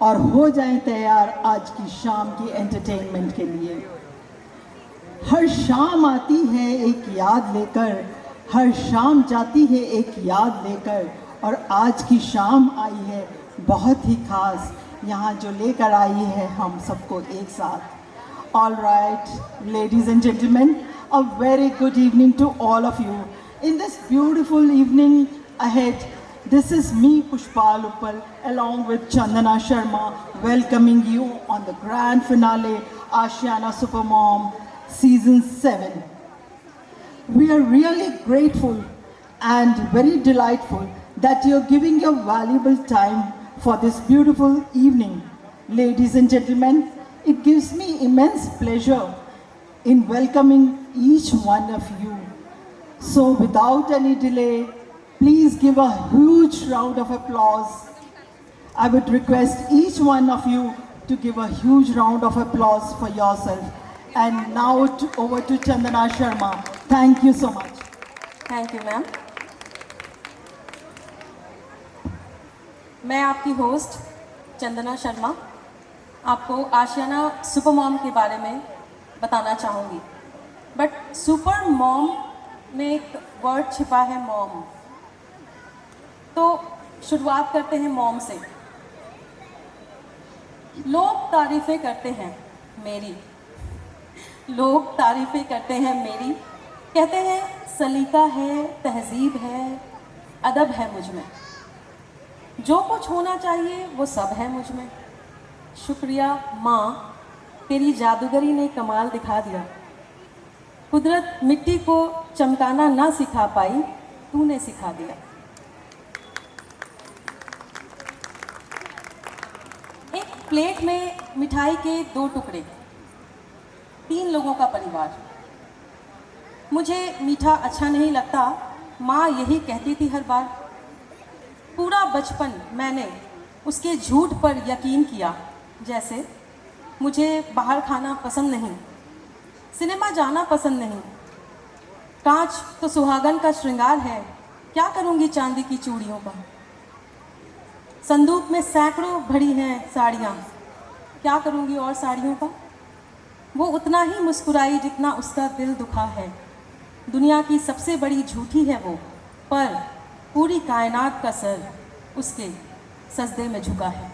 और हो जाएं तैयार आज की शाम की एंटरटेनमेंट के लिए। हर शाम आती है एक याद लेकर, हर शाम जाती है एक याद लेकर, और आज की शाम आई है बहुत ही खास, यहाँ जो लेकर आई है हम सबको एक साथ। All right, ladies and gentlemen, a very good evening to all of you. In this beautiful evening ahead, this is me, Pushpal Uppal, along with Chandana Sharma, welcoming you on the grand finale, Ashiana Supermom, Season 7. We are really grateful and very delightful that you're giving your valuable time for this beautiful evening. Ladies and gentlemen, it gives me immense pleasure in welcoming each one of you. So without any delay, please give a huge round of applause. I would request each one of you to give a huge round of applause for yourself. And now over to Chandana Sharma. Thank you so much. Thank you, ma'am. मैं आपकी host Chandana Sharma आपको आशियाना super mom के बारे में बताना चाहूँगी। But super mom में एक वर्ड छिपा है, मॉम। तो शुरुआत करते हैं मॉम से। लोग तारीफ़ें करते हैं मेरी, लोग तारीफ़ें करते हैं मेरी, कहते हैं सलीका है, तहजीब है, अदब है मुझ में, जो कुछ होना चाहिए वो सब है मुझ में। शुक्रिया माँ, तेरी जादूगरी ने कमाल दिखा दिया। कुदरत मिट्टी को चमकाना ना सिखा पाई, तूने सिखा दिया। एक प्लेट में मिठाई के 2 टुकड़े, 3 लोगों का परिवार। मुझे मीठा अच्छा नहीं लगता, माँ यही कहती थी हर बार। पूरा बचपन मैंने उसके झूठ पर यकीन किया, जैसे मुझे बाहर खाना पसंद नहीं, सिनेमा जाना पसंद नहीं। कांच तो सुहागन का श्रृंगार है, क्या करूँगी चांदी की चूड़ियों का। संदूक में सैकड़ों भरी हैं साड़ियाँ, क्या करूँगी और साड़ियों का। वो उतना ही मुस्कुराई जितना उसका दिल दुखा है। दुनिया की सबसे बड़ी झूठी है वो, पर पूरी कायनात का सर उसके सजदे में झुका है।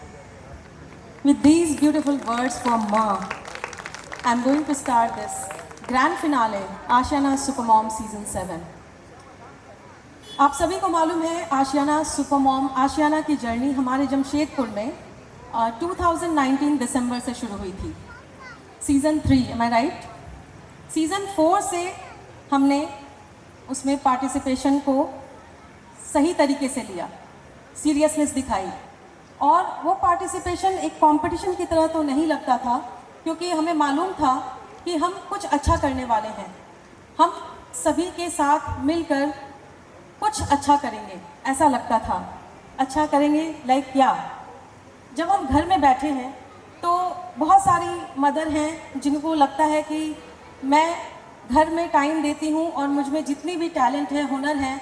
With these beautiful words from Ma, I'm going to start this grand finale, Ashiana Supermom Season 7. आप सभी को मालूम है आशियाना सुपरमॉम, आशियाना की जर्नी हमारे जमशेदपुर में 2019 दिसंबर से शुरू हुई थी। सीज़न 3, एम आई राइट? सीज़न 4 से हमने उसमें पार्टिसिपेशन को सही तरीके से लिया, सीरियसनेस दिखाई, और वो पार्टिसिपेशन एक कंपटीशन की तरह तो नहीं लगता था, क्योंकि हमें मालूम था कि हम कुछ अच्छा करने वाले हैं। हम सभी के साथ मिलकर कुछ अच्छा करेंगे, ऐसा लगता था। अच्छा करेंगे लाइक क्या? जब हम घर में बैठे हैं तो बहुत सारी मदर हैं जिनको लगता है कि मैं घर में टाइम देती हूँ और मुझ में जितनी भी टैलेंट है, हुनर है,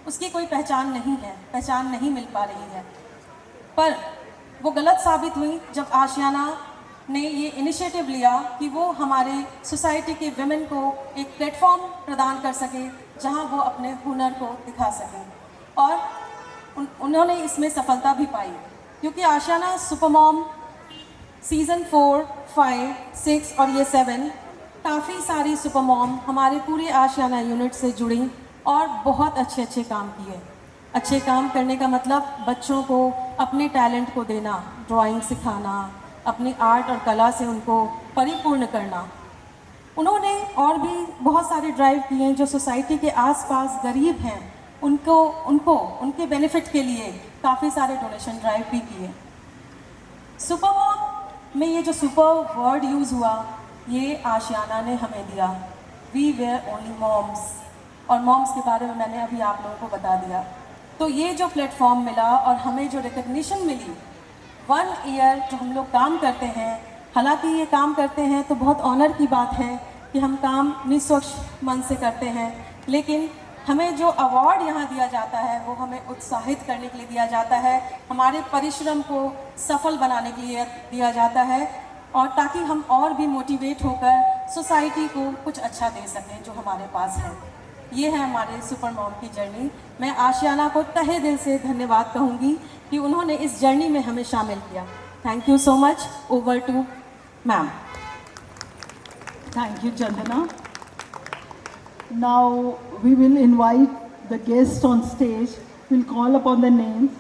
उसकी कोई पहचान नहीं है, पहचान नहीं मिल पा रही है। पर वो गलत साबित हुई जब आशियाना ने ये इनिशिएटिव लिया कि वो हमारे सोसाइटी के विमेन को एक प्लेटफॉर्म प्रदान कर सके जहां वो अपने हुनर को दिखा सकें, और उन्होंने इसमें सफलता भी पाई, क्योंकि आशियाना सुपरमॉम सीज़न 4, 5, 6 और ये 7 काफ़ी सारी सुपरमॉम हमारे पूरे आशियाना यूनिट से जुड़ी और बहुत अच्छे अच्छे काम किए। अच्छे काम करने का मतलब बच्चों को अपने टैलेंट को देना, ड्राइंग सिखाना, अपनी आर्ट और कला से उनको परिपूर्ण करना। उन्होंने और भी बहुत सारे ड्राइव किए हैं जो सोसाइटी के आसपास गरीब हैं उनको उनके बेनिफिट के लिए काफ़ी सारे डोनेशन ड्राइव भी किए। सुपरमॉम में ये जो सुपर वर्ड यूज़ हुआ, ये आशियाना ने हमें दिया। वी वेयर ओनली मॉम्स, और मॉम्स के बारे में मैंने अभी आप लोगों को बता दिया। तो ये जो प्लेटफॉर्म मिला और हमें जो रिकग्निशन मिली, 1 ईयर जो हम लोग काम करते हैं, हालांकि ये काम करते हैं तो बहुत ऑनर की बात है कि हम काम निष्पक्ष मन से करते हैं, लेकिन हमें जो अवार्ड यहाँ दिया जाता है वो हमें उत्साहित करने के लिए दिया जाता है, हमारे परिश्रम को सफल बनाने के लिए दिया जाता है, और ताकि हम और भी मोटिवेट होकर सोसाइटी को कुछ अच्छा दे सकें जो हमारे पास है। ये है हमारे सुपर मॉम की जर्नी। मैं आशियाना को तहे दिल से धन्यवाद कहूँगी कि उन्होंने इस जर्नी में हमें शामिल किया। Thank you so much. Over to ma'am. Thank you, Chandana. Now we will invite the guests on stage. We'll call upon their names.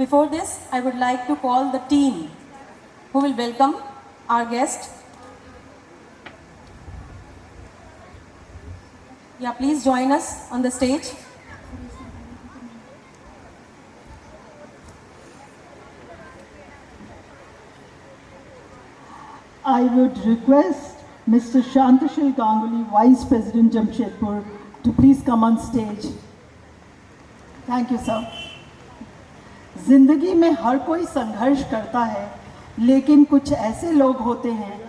Before this, I would like to call the team who will welcome our guest. Yeah, please join us on the stage. I would request Mr. Shantashil Ganguly, Vice President Jamshedpur, to please come on stage. Thank you, sir. जिंदगी में हर कोई संघर्ष करता है, लेकिन कुछ ऐसे लोग होते हैं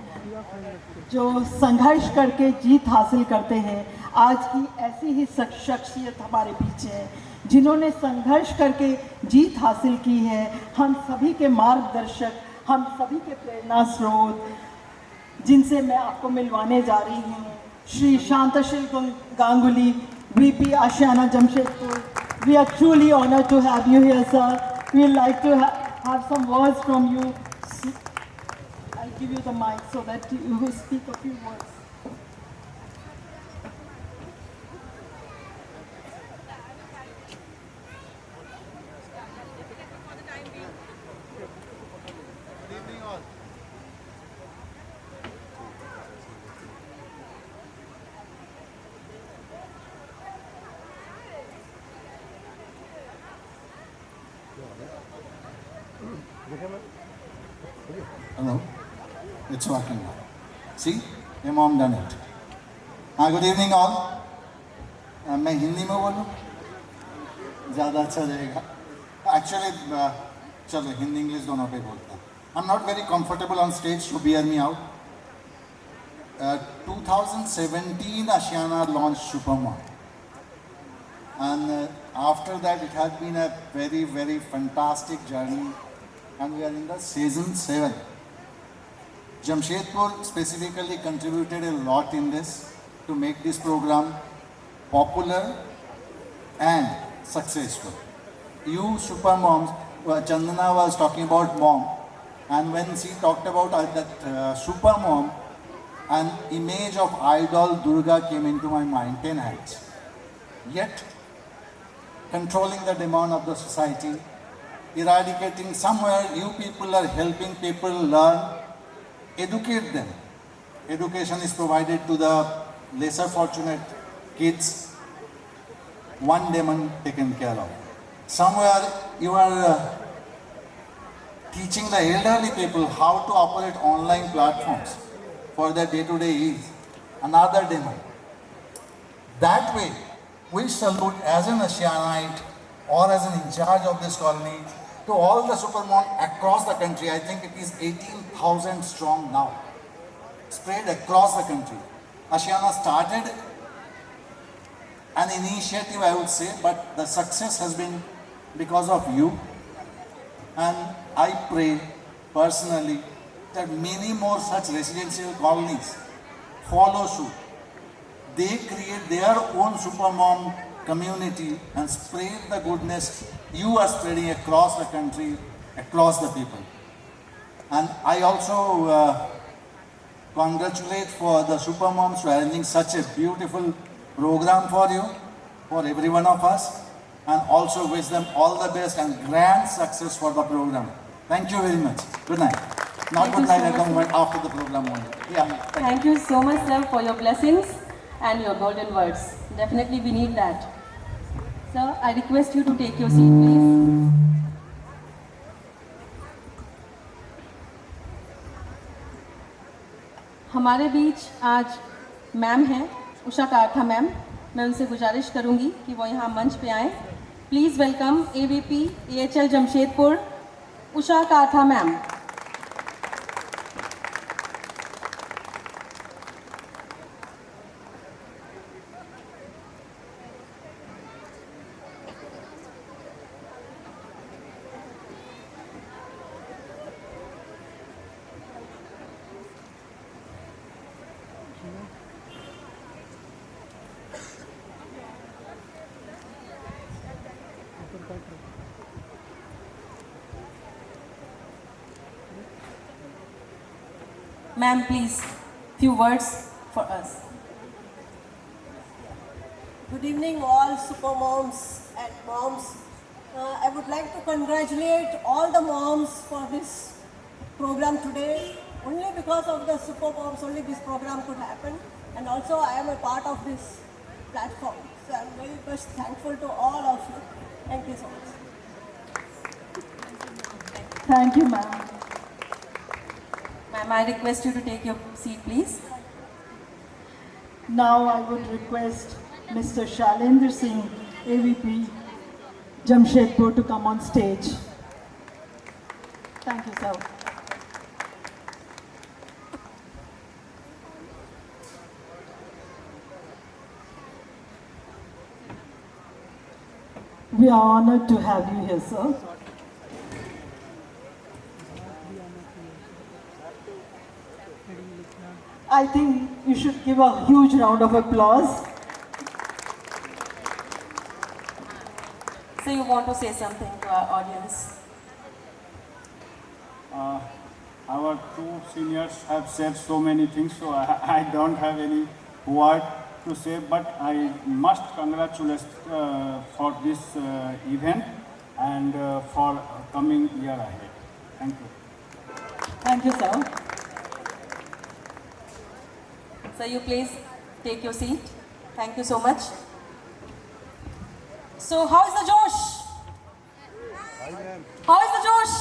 जो संघर्ष करके जीत हासिल करते हैं। आज की ऐसी ही शख्सियत हमारे पीछे है जिन्होंने संघर्ष करके जीत हासिल की है। हम सभी के मार्गदर्शक, हम सभी के प्रेरणा स्रोत, जिनसे मैं आपको मिलवाने जा रही हूँ, Shri शांतशिल Ganguly, VP Ashiana Jamshedpur. We are truly honored to have you here, sir. We would like to have some words from you. I'll give you the mic so that you will speak a few words. Hello, it's working now. See, your mom done it. Good evening all. मैं हिंदी में बोलूँ ज़्यादा अच्छा रहेगा। Actually, चलो Hindi English दोनों पे बोलता हूँ। I'm not very comfortable on stage, so bear me out. 2017 Ashiana launched Supermom, and after that it has been a very, very fantastic journey, and we are in the season 7. Jamshedpur specifically contributed a lot in this to make this program popular and successful. You Supermoms, Chandana was talking about mom, and when she talked about that Supermom, an image of idol Durga came into my mind, 10 hands. Yet, controlling the demand of the society, eradicating somewhere, you people are helping people learn, educate them. Education is provided to the lesser fortunate kids, one demon taken care of. Somewhere you are teaching the elderly people how to operate online platforms for their day-to-day ease, another demon. That way, we salute as an Asianite or as an in charge of this colony to all the Supermom across the country. I think it is 18,000 strong now, spread across the country. Asiana started an initiative, I would say, but the success has been because of you. And I pray personally that many more such residential colonies follow suit. They create their own Supermom community and spread the goodness you are spreading across the country, across the people. And I also congratulate for the Supermoms for arranging such a beautiful program for you, for every one of us, and also wish them all the best and grand success for the program. Thank you very much. Good night. Not good night, I come after the program only. Yeah. Thank you so much, sir, for your blessings and your golden words. Definitely we need that. Sir, I request you to take your seat, please. हमारे बीच आज ma'am हैं, Usha Katha ma'am. मैं उनसे गुजारिश करूंगी कि वो यहाँ मंच पे आएँ। Please welcome AVP AHL Jamshedpur, Usha Katha ma'am. Ma'am, please, few words for us. Good evening, all super moms and moms. I would like to congratulate all the moms for this program today. Only because of the super moms, only this program could happen. And also, I am a part of this platform. So I'm very much thankful to all of you. Thank you so much. Thank you, ma'am. Ma'am, I request you to take your seat, please. Now I would request Mr. Shailendra Singh, AVP, Jamshedpur, to come on stage. Thank you, sir. We are honored to have you here, sir. I think you should give a huge round of applause. So you want to say something to our audience? Our two seniors have said so many things, so I don't have any word to say, but I must congratulate for this event and for coming year ahead. Thank you. Thank you, sir. So you please take your seat. Thank you so much. So how is the Josh? How is the Josh?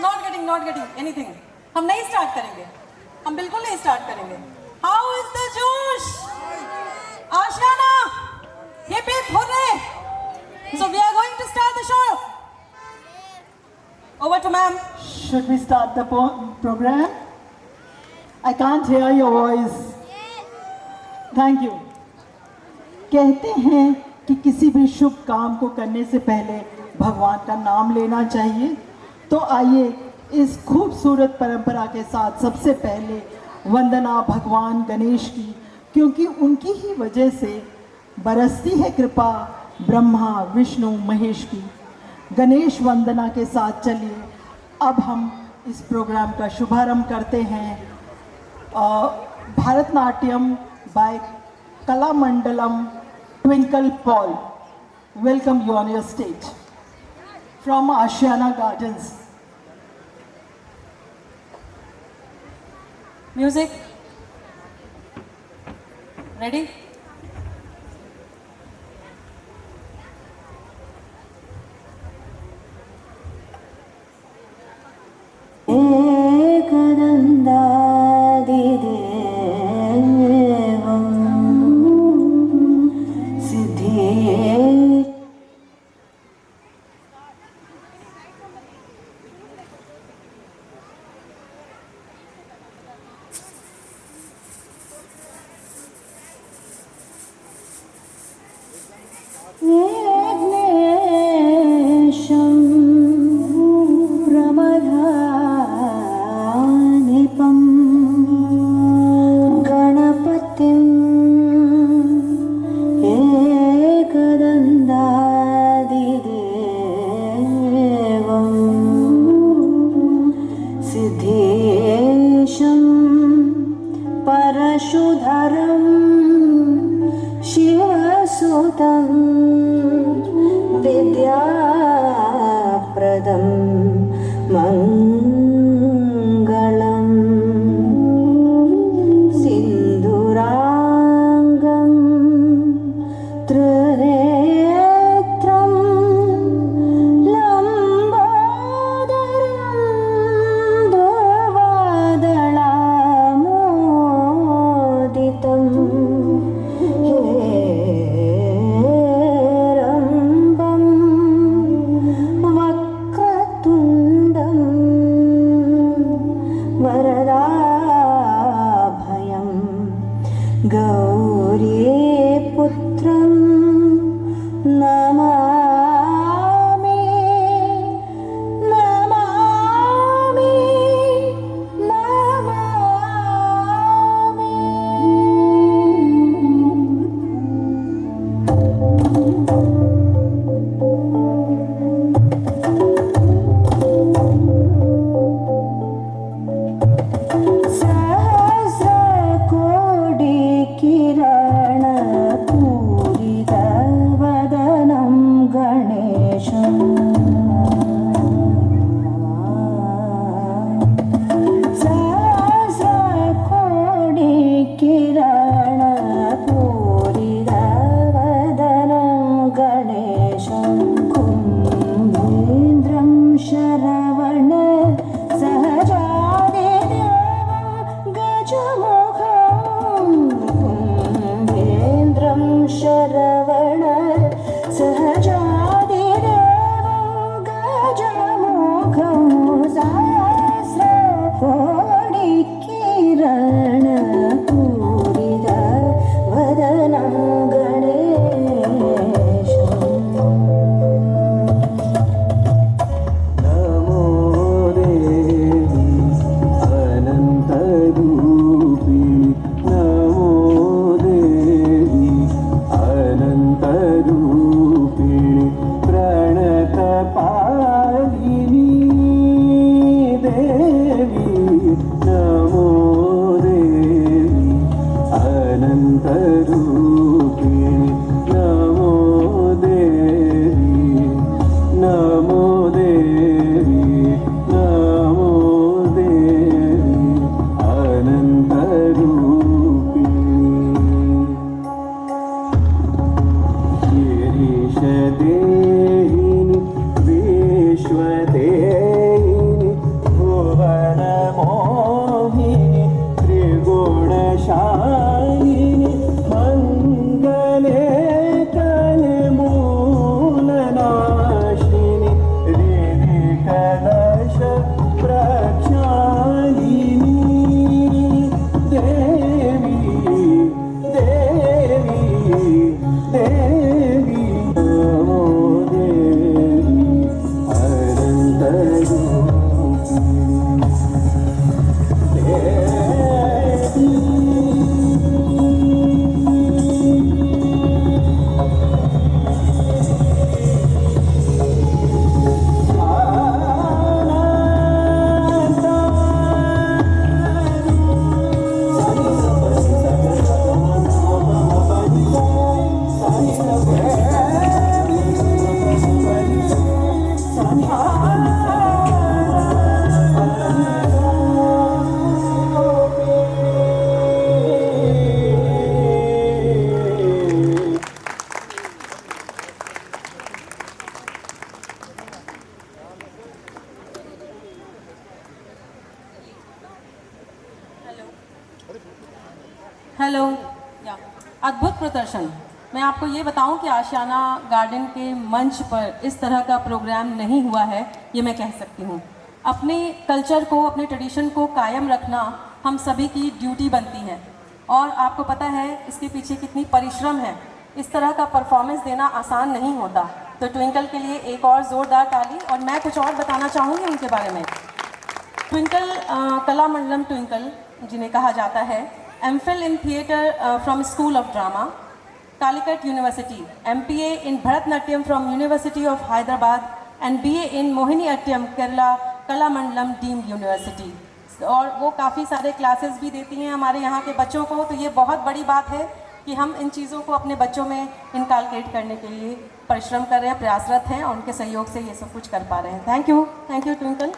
Not getting anything. हम नहीं start करेंगे. हम बिल्कुल नहीं start करेंगे. How is the Josh? Ashiana, hip hip hooray! So we are going to start the show. Over to ma'am. Should we start the program? I can't hear your voice. Thank you. कहते हैं कि किसी भी शुभ काम को करने से पहले भगवान का नाम लेना चाहिए। तो आइए इस खूबसूरत परंपरा के साथ सबसे पहले वंदना भगवान गणेश की, क्योंकि उनकी ही वजह से बरसती है कृपा ब्रह्मा विष्णु महेश की। गणेश वंदना के साथ चलिए अब हम इस प्रोग्राम का शुभारंभ करते हैं। Bharatnatyam by Kalamandalam Twinkle Paul. Welcome you on your stage from Ashiana Gardens. Music. Ready? प्रमदानिपम् हेलो या अद्भुत प्रदर्शन। मैं आपको ये बताऊं कि आशियाना गार्डन के मंच पर इस तरह का प्रोग्राम नहीं हुआ है, ये मैं कह सकती हूँ। अपने कल्चर को, अपने ट्रेडिशन को कायम रखना हम सभी की ड्यूटी बनती है, और आपको पता है इसके पीछे कितनी परिश्रम है। इस तरह का परफॉर्मेंस देना आसान नहीं होता। तो ट्विंकल के लिए एक और ज़ोरदार ताली। और मैं कुछ और बताना चाहूँगी उनके बारे में। ट्विंकल कलामंडलम ट्विंकल जिन्हें कहा जाता है, MPhil in Theatre from School of Drama, Calicut University, MPA in Bharatnatyam from University of Hyderabad and BA in Mohiniyattam, Kerala, Kalamandalam Deemed University। और वो काफ़ी सारे क्लासेस भी देती हैं हमारे यहाँ के बच्चों को। तो ये बहुत बड़ी बात है कि हम इन चीज़ों को अपने बच्चों में इनकलकेट करने के लिए परिश्रम कर रहे हैं, प्रयासरत हैं, और उनके सहयोग से ये सब कुछ कर पा रहे हैं। Thank you twinkle.